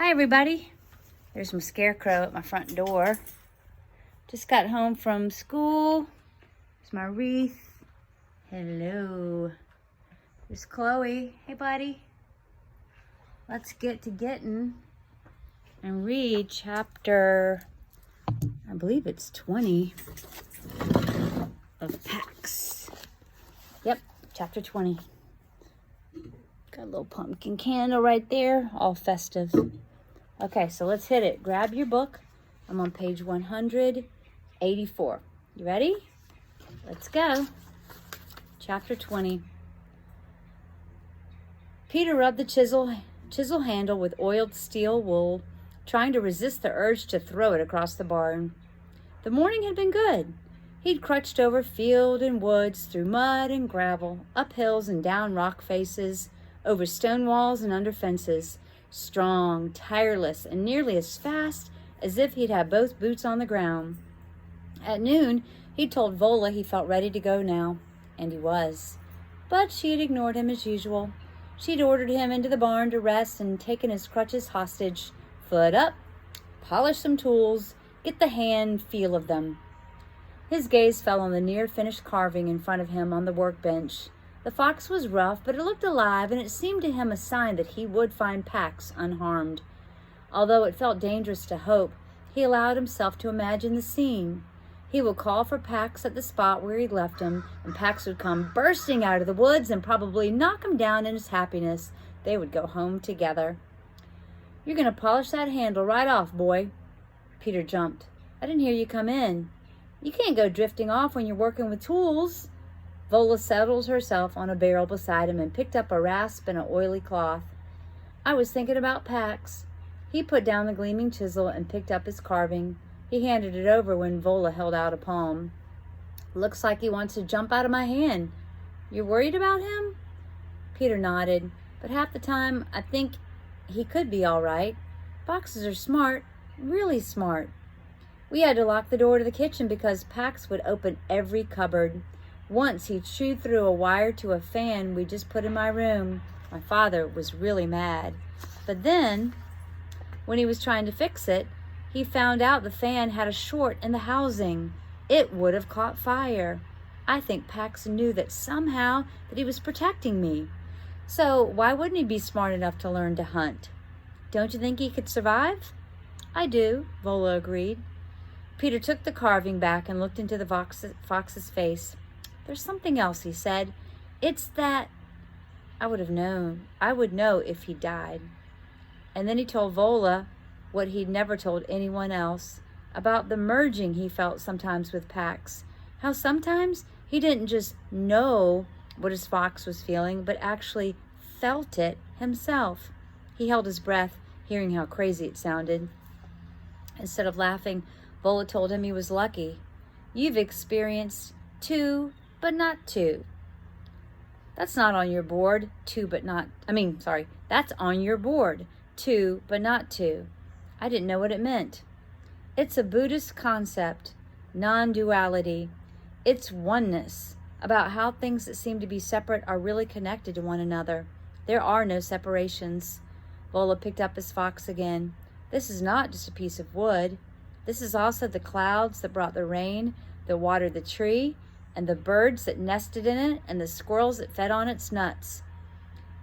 Hi everybody, there's my scarecrow at my front door. Just got home from school. There's my wreath. Hello. There's Chloe. Hey buddy. Let's get to getting and read chapter, I believe it's 20 of Pax. Yep, chapter 20. Got a little pumpkin candle right there, all festive. Okay, so let's hit it. Grab your book. I'm on page 184. You ready? Let's go. Chapter 20. Peter rubbed the chisel handle with oiled steel wool, trying to resist the urge to throw it across the barn. The morning had been good. He'd crutched over field and woods, through mud and gravel, up hills and down rock faces, over stone walls and under fences, strong, tireless, and nearly as fast as if he'd had both boots on the ground. At noon, he'd told Vola he felt ready to go now, and he was. But she had ignored him as usual. She'd ordered him into the barn to rest and taken his crutches hostage. Foot up, polish some tools, get the hand feel of them. His gaze fell on the near-finished carving in front of him on the workbench. The fox was rough, but it looked alive, and it seemed to him a sign that he would find Pax unharmed. Although it felt dangerous to hope, he allowed himself to imagine the scene. He would call for Pax at the spot where he'd left him, and Pax would come bursting out of the woods and probably knock him down in his happiness. They would go home together. "You're going to polish that handle right off, boy." Peter jumped. "I didn't hear you come in." "You can't go drifting off when you're working with tools." Vola settled herself on a barrel beside him and picked up a rasp and an oily cloth. "I was thinking about Pax." He put down the gleaming chisel and picked up his carving. He handed it over when Vola held out a palm. "Looks like he wants to jump out of my hand. You're worried about him?" Peter nodded, but half the time I think he could be all right. Foxes are smart, really smart. We had to lock the door to the kitchen because Pax would open every cupboard. Once he chewed through a wire to a fan we just put in my room. My father was really mad. But then, when he was trying to fix it, he found out the fan had a short in the housing. It would have caught fire. I think Pax knew that somehow that he was protecting me. So why wouldn't he be smart enough to learn to hunt? "Don't you think he could survive?" "I do," Vola agreed. Peter took the carving back and looked into the fox's face. "There's something else," he said. "It's that I would know if he died." And then he told Vola what he'd never told anyone else, about the merging he felt sometimes with Pax. How sometimes he didn't just know what his fox was feeling, but actually felt it himself. He held his breath, hearing how crazy it sounded. Instead of laughing, Vola told him he was lucky. "You've experienced two, but not two." That's not on your board. That's on your board. Two, but not two. I didn't know what it meant. It's a Buddhist concept, non-duality. It's oneness, about how things that seem to be separate are really connected to one another. There are no separations. Vola picked up his fox again. "This is not just a piece of wood. This is also the clouds that brought the rain, that watered the tree, and the birds that nested in it, and the squirrels that fed on its nuts.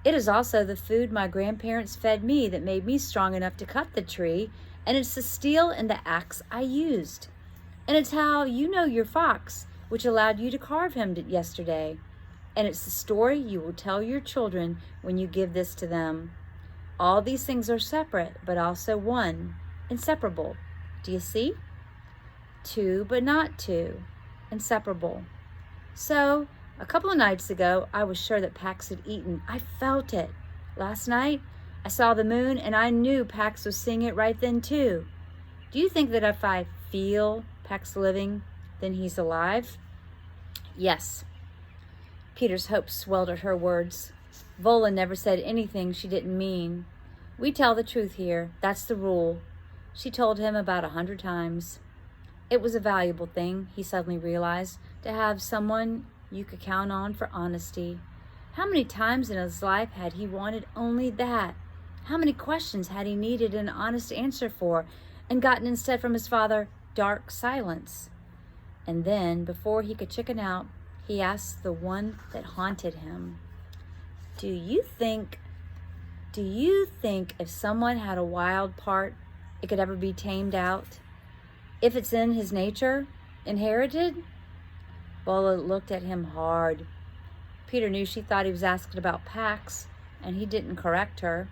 It is also the food my grandparents fed me that made me strong enough to cut the tree, and it's the steel and the axe I used. And it's how you know your fox, which allowed you to carve him yesterday. And it's the story you will tell your children when you give this to them. All these things are separate, but also one, inseparable. Do you see? Two, but not two, inseparable. So, a couple of nights ago, I was sure that Pax had eaten. I felt it. Last night, I saw the moon, and I knew Pax was seeing it right then, too. Do you think that if I feel Pax living, then he's alive?" "Yes." Peter's hope swelled at her words. Vola never said anything she didn't mean. "We tell the truth here. That's the rule." She told him about 100 times. It was a valuable thing, he suddenly realized, to have someone you could count on for honesty. How many times in his life had he wanted only that? How many questions had he needed an honest answer for and gotten instead from his father dark silence? And then, before he could chicken out, he asked the one that haunted him, Do you think if someone had a wild part, it could ever be tamed out? If it's in his nature, inherited? Bola looked at him hard. Peter knew she thought he was asking about Pax, and he didn't correct her.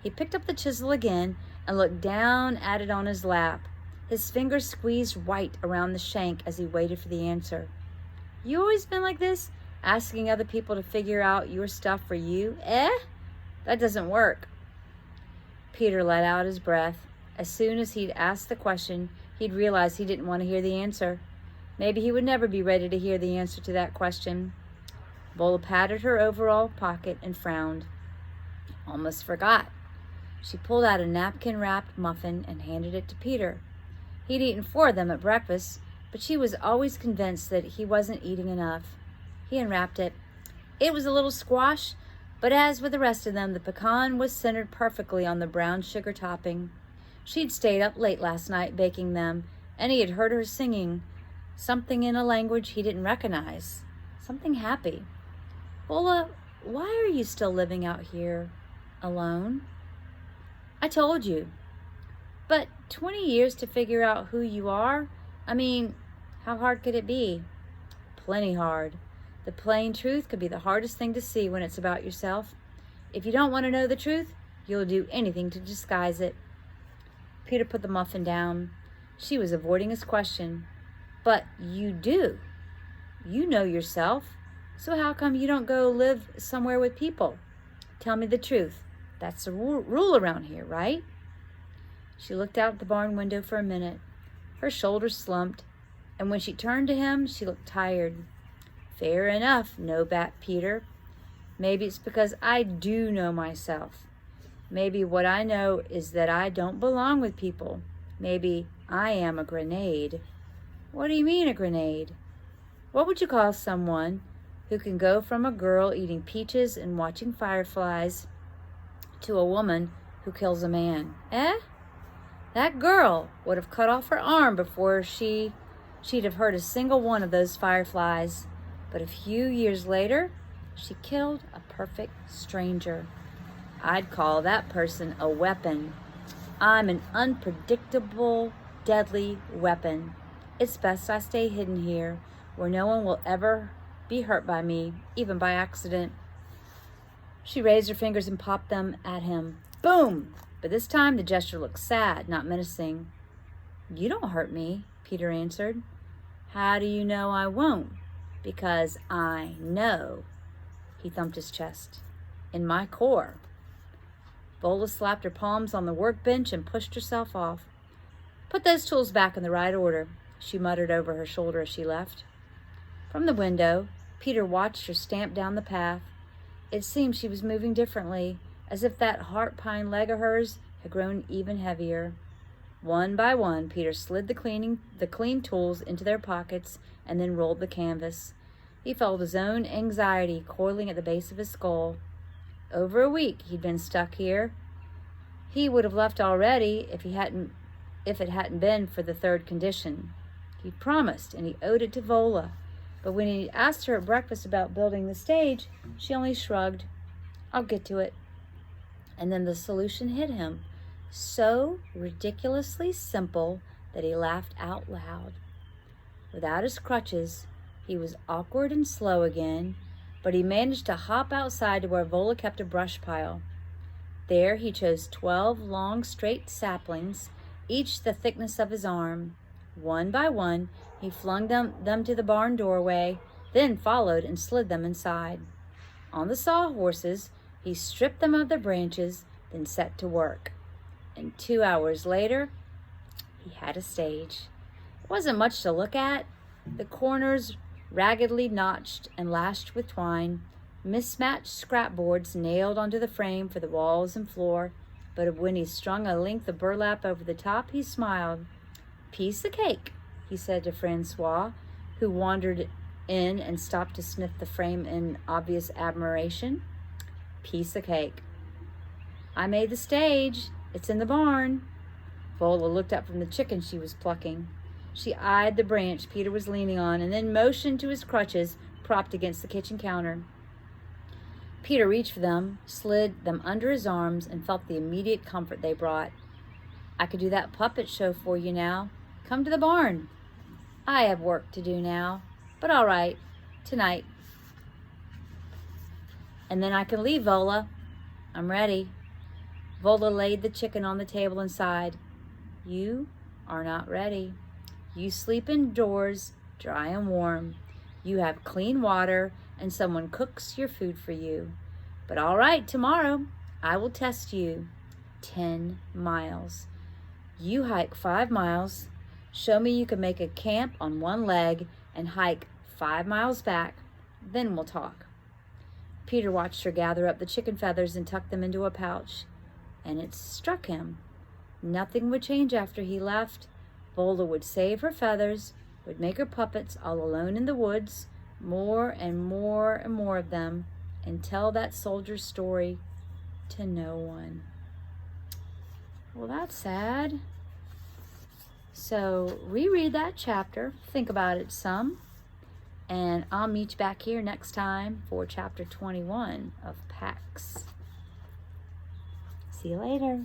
He picked up the chisel again and looked down at it on his lap. His fingers squeezed white around the shank as he waited for the answer. You always been like this? Asking other people to figure out your stuff for you? That doesn't work. Peter let out his breath. As soon as he'd asked the question, he'd realized he didn't want to hear the answer. Maybe he would never be ready to hear the answer to that question. Bola patted her overall pocket and frowned. Almost forgot. She pulled out a napkin-wrapped muffin and handed it to Peter. He'd eaten 4 of them at breakfast, but she was always convinced that he wasn't eating enough. He unwrapped it. It was a little squash, but as with the rest of them, the pecan was centered perfectly on the brown sugar topping. She'd stayed up late last night baking them, and he had heard her singing something in a language he didn't recognize, something happy. Bola, why are you still living out here alone? I told you. But 20 years to figure out who you are? I mean, how hard could it be? Plenty hard. The plain truth could be the hardest thing to see when it's about yourself. If you don't want to know the truth, you'll do anything to disguise it. Peter put the muffin down. She was avoiding his question. But you do. You know yourself. So how come you don't go live somewhere with people? Tell me the truth. That's the rule around here, right? She looked out the barn window for a minute. Her shoulders slumped, and when she turned to him, she looked tired. Fair enough, no bat Peter. Maybe it's because I do know myself. Maybe what I know is that I don't belong with people. Maybe I am a grenade. What do you mean, a grenade? What would you call someone who can go from a girl eating peaches and watching fireflies to a woman who kills a man? That girl would have cut off her arm before she'd have hurt a single one of those fireflies. But a few years later, she killed a perfect stranger. I'd call that person a weapon. I'm an unpredictable, deadly weapon. It's best I stay hidden here, where no one will ever be hurt by me, even by accident. She raised her fingers and popped them at him. Boom! But this time the gesture looked sad, not menacing. You don't hurt me, Peter answered. How do you know I won't? Because I know. He thumped his chest. In my core. Bola slapped her palms on the workbench and pushed herself off. Put those tools back in the right order, she muttered over her shoulder as she left. From the window, Peter watched her stamp down the path. It seemed she was moving differently, as if that heart pine leg of hers had grown even heavier. One by one, Peter slid the clean tools into their pockets and then rolled the canvas. He felt his own anxiety coiling at the base of his skull. Over a week he'd been stuck here. He would have left already if it hadn't been for the third condition. He promised, and he owed it to Vola. But when he asked her at breakfast about building the stage, she only shrugged. I'll get to it. And then the solution hit him, so ridiculously simple that he laughed out loud. Without his crutches, he was awkward and slow again, but he managed to hop outside to where Vola kept a brush pile. There he chose 12 long, straight saplings, each the thickness of his arm. One by one, he flung them to the barn doorway, then followed and slid them inside. On the sawhorses, he stripped them of their branches, then set to work. And 2 hours later, he had a stage. It wasn't much to look at. The corners raggedly notched and lashed with twine, mismatched scrapboards nailed onto the frame for the walls and floor, but when he strung a length of burlap over the top, he smiled. Piece of cake, he said to Francois, who wandered in and stopped to sniff the frame in obvious admiration. Piece of cake. I made the stage. It's in the barn. Vola looked up from the chicken she was plucking. She eyed the branch Peter was leaning on and then motioned to his crutches propped against the kitchen counter. Peter reached for them, slid them under his arms, and felt the immediate comfort they brought. I could do that puppet show for you now. Come to the barn. I have work to do now, but all right, tonight. And then I can leave, Vola. I'm ready. Vola laid the chicken on the table and sighed. You are not ready. You sleep indoors, dry and warm. You have clean water, and someone cooks your food for you. But all right, tomorrow I will test you. 10 miles. You hike 5 miles. Show me you can make a camp on one leg and hike 5 miles back. Then we'll talk. Peter watched her gather up the chicken feathers and tuck them into a pouch. And it struck him. Nothing would change after he left. Vola would save her feathers, would make her puppets all alone in the woods, more and more and more of them, and tell that soldier's story to no one. Well, that's sad. So reread that chapter, think about it some, and I'll meet you back here next time for chapter 21 of Pax. See you later.